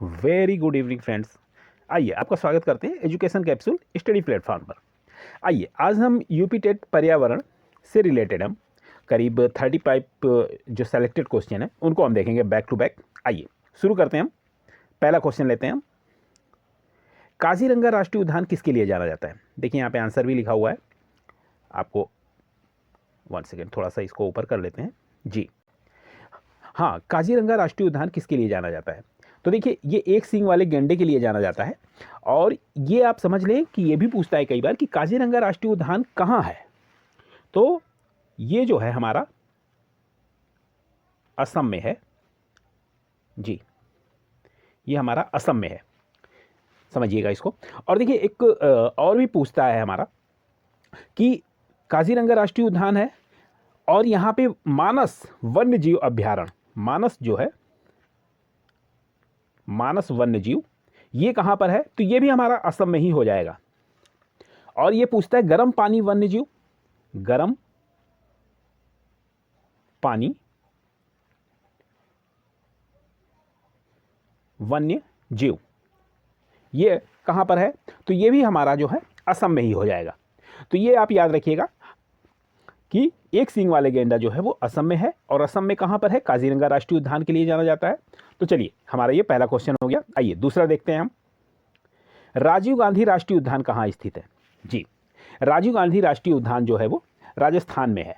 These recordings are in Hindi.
Very good evening friends. आइए आपका स्वागत करते हैं एजुकेशन कैप्सूल स्टडी प्लेटफॉर्म पर। आइए आज हम यूपी टेट पर्यावरण से रिलेटेड हम करीब 35 जो सेलेक्टेड क्वेश्चन हैं उनको हम देखेंगे बैक टू बैक। आइए शुरू करते हैं। हम पहला क्वेश्चन लेते हैं। हम काजीरंगा राष्ट्रीय उद्यान किसके लिए जाना जाता है? देखिए यहाँ पे आंसर भी लिखा हुआ है आपको। 1 सेकेंड, थोड़ा सा इसको ऊपर कर लेते हैं जी। हाँ, काजीरंगा राष्ट्रीय उद्यान किसके लिए जाना जाता है? तो देखिए ये एक सींग वाले गैंडे के लिए जाना जाता है। और ये आप समझ लें कि ये भी पूछता है कई बार कि काजीरंगा राष्ट्रीय उद्यान कहाँ है। तो ये जो है हमारा असम में है जी, ये हमारा असम में है, समझिएगा इसको। और देखिए एक और भी पूछता है हमारा कि काजीरंगा राष्ट्रीय उद्यान है और यहाँ पे मानस वन्य जीव अभ्यारण्य, मानस जो है मानस वन्य जीव, ये कहाँ पर है? तो ये भी हमारा असम में ही हो जाएगा। और ये पूछता है गर्म पानी वन्य जीव, गर्म पानी वन्य जीव, ये कहाँ पर है? तो ये भी हमारा जो है असम में ही हो जाएगा। तो ये आप याद रखिएगा कि एक सींग वाले गेंडा जो है वो असम में है और असम में कहाँ पर है? काजीरंगा राष्ट्रीय उद्यान के लिए जाना जाता है। तो चलिए हमारा ये पहला क्वेश्चन हो गया। आइए दूसरा देखते हैं हम। राजीव गांधी राष्ट्रीय उद्यान कहाँ स्थित है? जी, राजीव गांधी राष्ट्रीय उद्यान जो है वो राजस्थान में है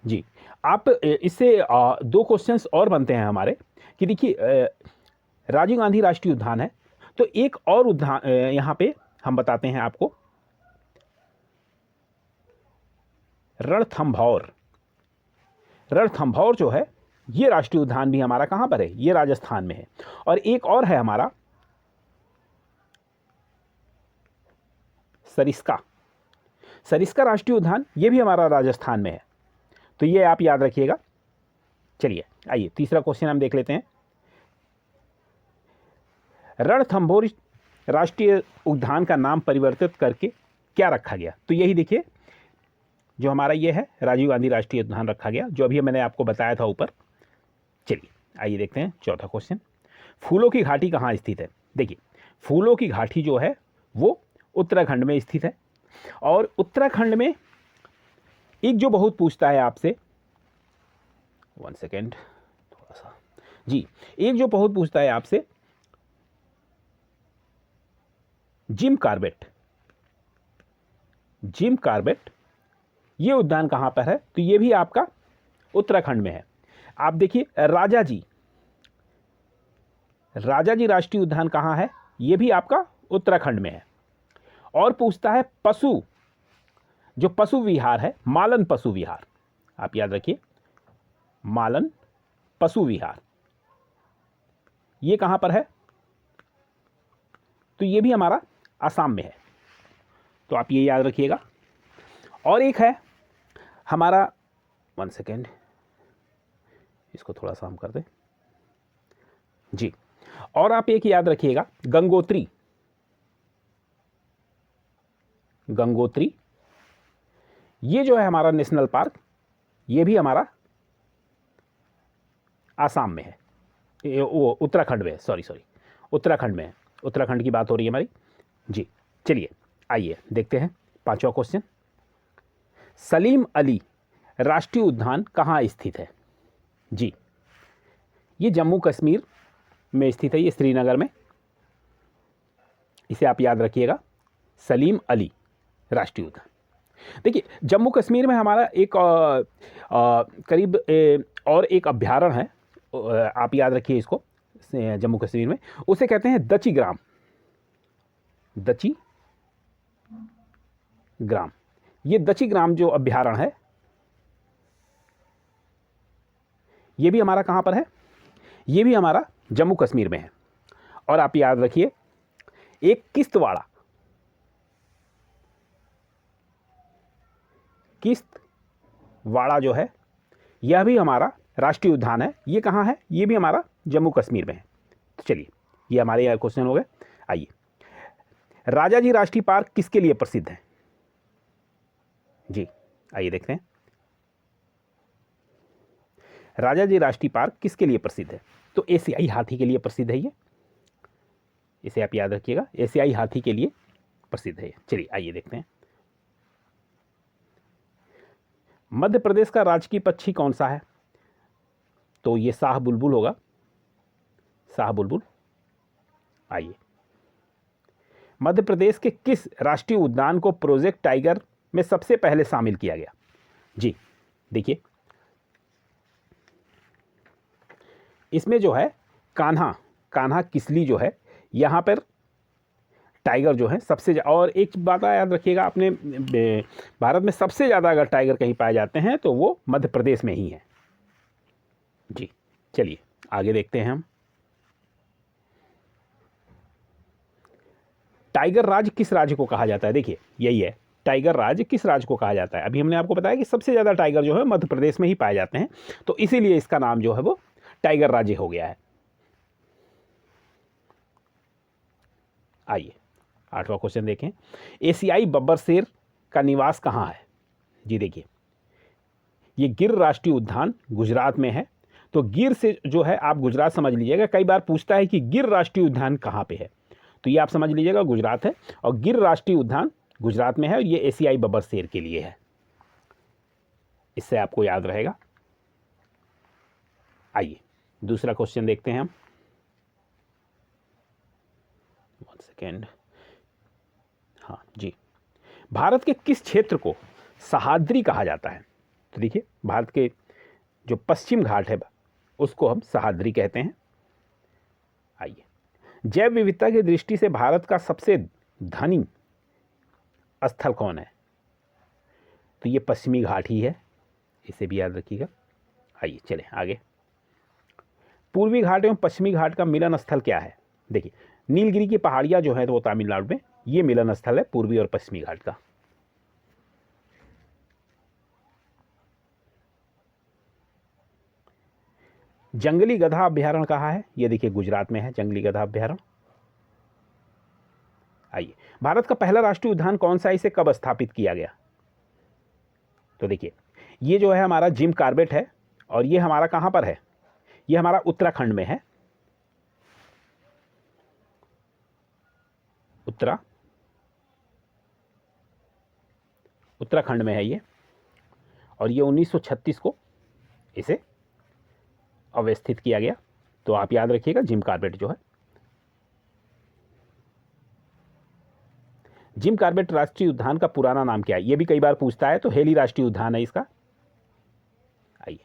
जी। आप इससे दो क्वेश्चंस और बनते हैं हमारे कि देखिए राजीव गांधी राष्ट्रीय उद्यान है तो एक और उद्यान यहाँ पे हम बताते हैं आपको, रणथंभौर। रणथंभौर जो है ये राष्ट्रीय उद्यान भी हमारा कहाँ पर है? ये राजस्थान में है। और एक और है हमारा सरिस्का, सरिस्का राष्ट्रीय उद्यान, ये भी हमारा राजस्थान में है। तो ये आप याद रखिएगा। चलिए आइए तीसरा क्वेश्चन हम देख लेते हैं। रणथंभौर राष्ट्रीय उद्यान का नाम परिवर्तित करके क्या रखा गया? तो यही देखिए जो हमारा ये है राजीव गांधी राष्ट्रीय उद्यान रखा गया, जो अभी मैंने आपको बताया था ऊपर। चलिए आइए देखते हैं चौथा क्वेश्चन। फूलों की घाटी कहाँ स्थित है? देखिए फूलों की घाटी जो है वो उत्तराखंड में स्थित है। और उत्तराखंड में एक जो बहुत पूछता है आपसे, 1 सेकेंड थोड़ा सा जी, एक जो बहुत पूछता है आपसे, जिम कार्बेट, जिम कार्बेट ये उद्यान कहाँ पर है? तो ये भी आपका उत्तराखंड में है। आप देखिए राजाजी, राजाजी राष्ट्रीय उद्यान कहाँ है? ये भी आपका उत्तराखंड में है। और पूछता है पशु, जो पशु विहार है, मालन पशु विहार, आप याद रखिए मालन पशु विहार, ये कहाँ पर है? तो ये भी हमारा असम में है। तो आप ये याद रखिएगा। और एक है हमारा, 1 सेकेंड इसको थोड़ा सा हम कर दें जी। और आप एक याद रखिएगा गंगोत्री, गंगोत्री ये जो है हमारा नेशनल पार्क, ये भी हमारा आसाम में है, वो उत्तराखंड में है, सॉरी उत्तराखंड में है। उत्तराखंड की बात हो रही है हमारी जी। चलिए आइए देखते हैं पांचवा क्वेश्चन। सलीम अली राष्ट्रीय उद्यान कहाँ स्थित है? जी, ये जम्मू कश्मीर में स्थित है, ये श्रीनगर में। इसे आप याद रखिएगा, सलीम अली राष्ट्रीय उद्यान। देखिए जम्मू कश्मीर में हमारा एक करीब और एक अभ्यारण्य है, आप याद रखिए इसको, जम्मू कश्मीर में उसे कहते हैं दची ग्राम, दची ग्राम। ये दची ग्राम जो अभ्यारण्य है ये भी हमारा कहाँ पर है? ये भी हमारा जम्मू कश्मीर में है। और आप याद रखिए एक किश्तवाड़ा, किश्तवाड़ा जो है यह भी हमारा राष्ट्रीय उद्यान है। ये कहाँ है? ये भी हमारा जम्मू कश्मीर में है। तो चलिए ये हमारे क्वेश्चन हो गए। आइए राजाजी राष्ट्रीय पार्क किसके लिए प्रसिद्ध है? जी आइए देखते हैं। राजाजी राष्ट्रीय पार्क किसके लिए प्रसिद्ध है? तो एशियाई हाथी के लिए प्रसिद्ध है ये, इसे आप याद रखिएगा, एशियाई हाथी के लिए प्रसिद्ध है। चलिए आइए देखते हैं। मध्य प्रदेश का राजकीय पक्षी कौन सा है? तो ये शाह बुलबुल होगा, शाह बुलबुल। आइए, मध्य प्रदेश के किस राष्ट्रीय उद्यान को प्रोजेक्ट टाइगर में सबसे पहले शामिल किया गया? जी देखिए, इसमें जो है कान्हा किसली जो है, यहाँ पर टाइगर जो है सबसे, और एक बात याद रखिएगा, अपने भारत में सबसे ज़्यादा अगर टाइगर कहीं पाए जाते हैं तो वो मध्य प्रदेश में ही है जी। चलिए आगे देखते हैं हम। टाइगर राज किस राज्य को कहा जाता है? देखिए यही है, टाइगर राज किस राज्य को कहा जाता है? अभी हमने आपको बताया कि सबसे ज़्यादा टाइगर जो है मध्य प्रदेश में ही पाए जाते हैं, तो इसीलिए इसका नाम जो है वो टाइगर राज्य हो गया है। आइए 8वां क्वेश्चन देखें। एशियाई बब्बर शेर का निवास कहाँ है? जी देखिए, ये गिर राष्ट्रीय उद्यान गुजरात में है। तो गिर से जो है आप गुजरात समझ लीजिएगा, कई बार पूछता है कि गिर राष्ट्रीय उद्यान कहाँ पे है, तो ये आप समझ लीजिएगा गुजरात है, और गिर राष्ट्रीय उद्यान गुजरात में है, और ये एशियाई बब्बर शेर के लिए है, इससे आपको याद रहेगा। आइए दूसरा क्वेश्चन देखते हैं हम। 1 सेकेंड। हाँ जी, भारत के किस क्षेत्र को सह्याद्री कहा जाता है? तो देखिए, भारत के जो पश्चिम घाट है उसको हम सह्याद्री कहते हैं। आइए, जैव विविधता की दृष्टि से भारत का सबसे धनी स्थल कौन है? तो ये पश्चिमी घाट ही है, इसे भी याद रखिएगा। आइए चलें आगे। पूर्वी घाट एवं पश्चिमी घाट का मिलन स्थल क्या है? देखिए, नीलगिरी की पहाड़ियाँ जो है तो वो तमिलनाडु में, ये मिलन स्थल है पूर्वी और पश्चिमी घाट का। जंगली गधा अभ्यारण्य कहाँ है? ये देखिए गुजरात में है जंगली गधा अभ्यारण्य। आइए, भारत का पहला राष्ट्रीय उद्यान कौन सा, इसे कब स्थापित किया गया? तो देखिए, ये जो है हमारा जिम कॉर्बेट है, और ये हमारा कहाँ पर है? ये हमारा उत्तराखंड में है, उत्तराखंड में है ये, और ये 1936 को इसे अवस्थित किया गया। तो आप याद रखिएगा जिम कॉर्बेट जो है। जिम कॉर्बेट राष्ट्रीय उद्यान का पुराना नाम क्या है? ये भी कई बार पूछता है, तो हेली राष्ट्रीय उद्यान है इसका। आइए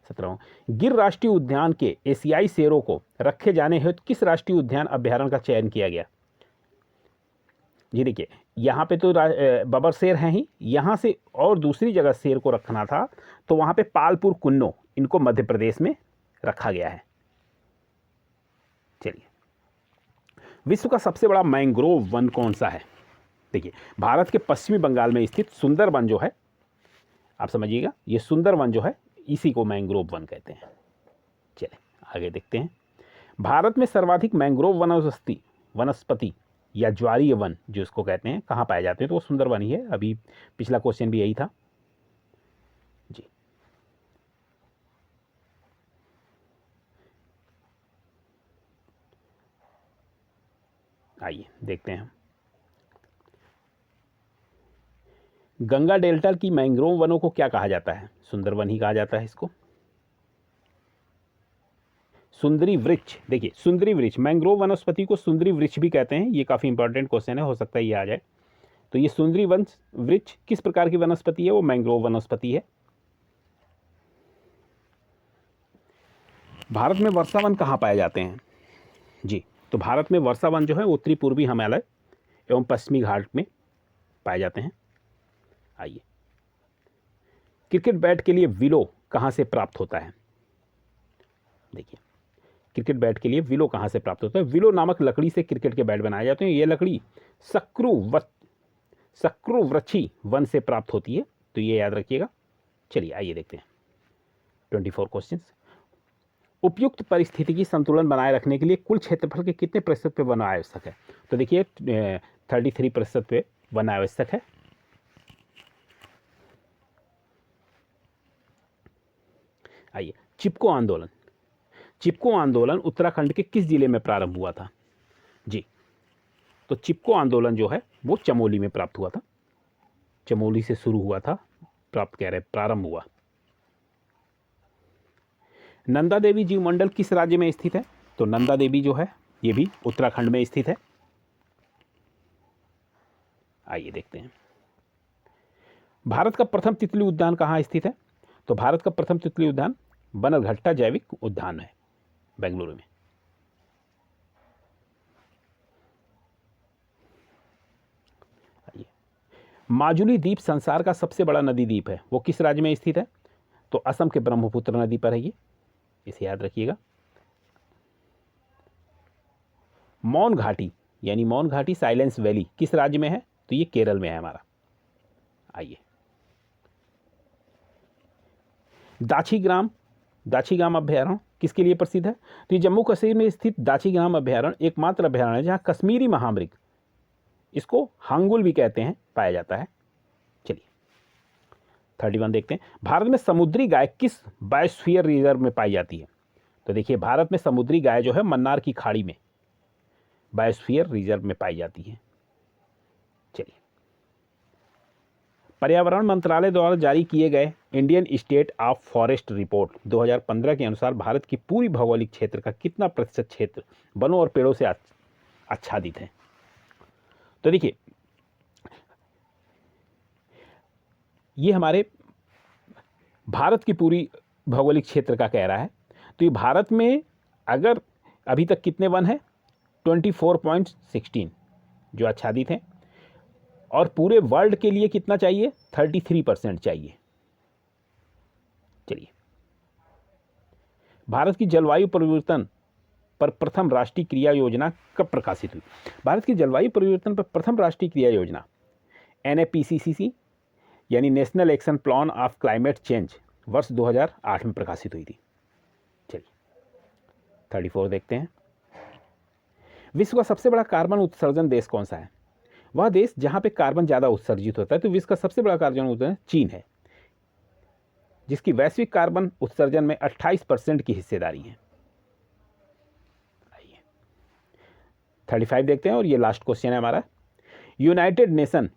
17वां, गिर राष्ट्रीय उद्यान के एशियाई शेरों को रखे जाने हेतु किस राष्ट्रीय उद्यान अभ्यारण्य का चयन किया गया? जी देखिए, यहाँ पे तो बबर शेर हैं ही, यहाँ से और दूसरी जगह शेर को रखना था, तो वहाँ पे पालपुर कुन्नो, इनको मध्य प्रदेश में रखा गया है। चलिए, विश्व का सबसे बड़ा मैंग्रोव वन कौन सा है? देखिए, भारत के पश्चिमी बंगाल में स्थित सुंदरवन जो है, आप समझिएगा, ये सुंदरवन जो है इसी को मैंग्रोव वन कहते हैं। चलिए आगे देखते हैं। भारत में सर्वाधिक मैंग्रोव वनस्पति या ज्वारीय वन जो इसको कहते हैं कहाँ पाए जाते हैं? तो वो सुंदरवन ही है। अभी पिछला क्वेश्चन भी यही था जी। आइए देखते हैं हम। गंगा डेल्टा की मैंग्रोव वनों को क्या कहा जाता है? सुंदरवन ही कहा जाता है इसको। सुंदरी वृक्ष, देखिए सुंदरी वृक्ष, मैंग्रोव वनस्पति को सुंदरी वृक्ष भी कहते हैं। ये काफ़ी इंपॉर्टेंट क्वेश्चन है, हो सकता है ये आ जाए। तो ये सुंदरी वृक्ष किस प्रकार की वनस्पति है? वो मैंग्रोव वनस्पति है। भारत में वर्षावन कहाँ पाए जाते हैं? जी, तो भारत में वर्षावन जो है उत्तरी पूर्वी हिमालय एवं पश्चिमी घाट में पाए जाते हैं। आइए, क्रिकेट बैट के लिए विलो कहाँ से प्राप्त होता है? देखिए, क्रिकेट बैट के लिए विलो कहाँ से प्राप्त होता है? विलो नामक लकड़ी से क्रिकेट के बैट बनाए जाते हैं। ये लकड़ी सक्रुवृक्षी वन से प्राप्त होती है, तो ये याद रखिएगा। चलिए आइए देखते हैं 24 क्वेश्चंस। उपयुक्त परिस्थितिकी संतुलन बनाए रखने के लिए कुल क्षेत्रफल के कितने प्रतिशत पे वन आवश्यक है? तो देखिए 33% पे वन आवश्यक है। आइए, चिपको आंदोलन। चिपको आंदोलन उत्तराखंड के किस जिले में प्रारंभ हुआ था? जी, तो चिपको आंदोलन जो है वो चमोली में प्राप्त हुआ था, चमोली से शुरू हुआ था, प्रारंभ हुआ। नंदा देवी जीव मंडल किस राज्य में स्थित है? तो नंदा देवी जो है ये भी उत्तराखंड में स्थित है। आइए देखते हैं, भारत का प्रथम तितली उद्यान कहाँ स्थित है? तो भारत का प्रथम तितली उद्यान बनरघट्टा जैविक उद्यान है, बेंगलुरु में। आइए, माजुली द्वीप संसार का सबसे बड़ा नदी द्वीप है, वो किस राज्य में स्थित है? तो असम के ब्रह्मपुत्र नदी पर है ये, इसे याद रखिएगा। मौन घाटी यानी मौन घाटी साइलेंस वैली किस राज्य में है? तो ये केरल में है हमारा। आइए, दाछीग्राम अभ्यारण्य किसके लिए प्रसिद्ध है? तो ये जम्मू कश्मीर में स्थित दाछीग्राम अभ्यारण्य एकमात्र अभ्यारण्य है जहाँ कश्मीरी महामृग, इसको हांगुल भी कहते हैं, पाया जाता है। चलिए 31 देखते हैं, भारत में समुद्री गाय किस बायोस्फीयर रिजर्व में पाई जाती है? तो देखिए, भारत में समुद्री गाय जो है मन्नार की खाड़ी में बायोस्फीयर रिजर्व में पाई जाती है। चलिए, पर्यावरण मंत्रालय द्वारा जारी किए गए Indian state of forest report 2015 के अनुसार भारत की पूरी भौगोलिक क्षेत्र का कितना प्रतिशत क्षेत्र वनों और पेड़ों से आच्छादित है? तो देखिए, ये हमारे भारत की पूरी भौगोलिक क्षेत्र का कह रहा है। तो ये भारत में अगर अभी तक कितने वन हैं? 24.16 जो आच्छादित हैं, और पूरे वर्ल्ड के लिए कितना चाहिए? 33% चाहिए। चलिए, भारत की जलवायु परिवर्तन पर प्रथम राष्ट्रीय क्रिया योजना कब प्रकाशित हुई? भारत की जलवायु परिवर्तन पर प्रथम राष्ट्रीय क्रिया योजना NAPCC यानी national action plan of climate change वर्ष 2008 में प्रकाशित हुई थी। चलिए 34 देखते हैं, विश्व का सबसे बड़ा कार्बन उत्सर्जन देश कौन सा है? वह देश जहां पे कार्बन ज़्यादा उत्सर्जित होता है। तो विश्व का सबसे बड़ा कार्बन उत्सर्जन चीन है, जिसकी वैश्विक कार्बन उत्सर्जन में 28% की हिस्सेदारी है। आइए 35 देखते हैं, और ये लास्ट क्वेश्चन है हमारा, United nation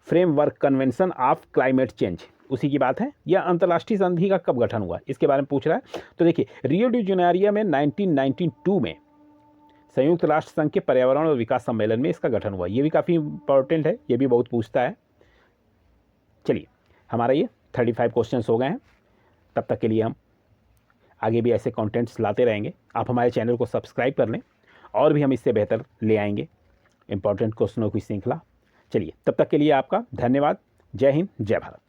framework convention of climate change, उसी की बात है। यह अंतर्राष्ट्रीय संधि का कब गठन हुआ, इसके बारे में पूछ रहा है। तो देखिए, रियो डी जेनेरियो में 1992 में संयुक्त राष्ट्र संघ के पर्यावरण और विकास सम्मेलन में इसका गठन हुआ। ये भी काफ़ी इंपॉर्टेंट है, ये भी बहुत पूछता है। चलिए, हमारा ये 35 क्वेश्चंस हो गए हैं। तब तक के लिए हम आगे भी ऐसे कंटेंट्स लाते रहेंगे। आप हमारे चैनल को सब्सक्राइब कर लें, और भी हम इससे बेहतर ले आएंगे इंपॉर्टेंट क्वेश्चनों की श्रृंखला। चलिए, तब तक के लिए आपका धन्यवाद। जय हिंद, जय भारत।